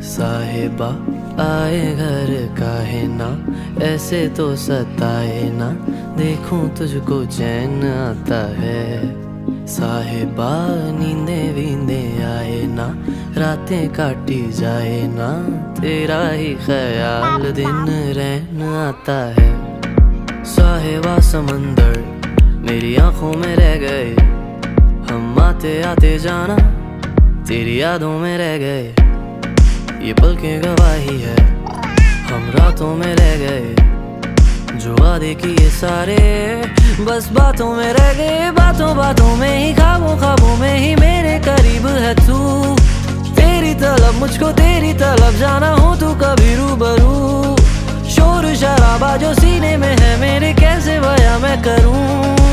साहिबा आए घर काहे ना, ऐसे तो सताए ना, देखूं तुझको चैन आता है। साहिबा नींदे वींदे आए ना, रातें काटी जाए ना, तेरा ही ख्याल दिन रहन आता है। साहिबा समंदर मेरी आंखों में रह गए, हम आते आते जाना तेरी यादों में रह गए। ये पल की गवाही है, हम रातों में रह गए, जो वादे किए सारे बस बातों में रह गए। बातों बातों में ही, ख्वाबों ख्वाबों में ही मेरे करीब है तू। तेरी तलब मुझको तेरी तलब, जाना हो तू कभी रूबरू। शोर शराबा जो सीने में है मेरे, कैसे बयां मैं करूं।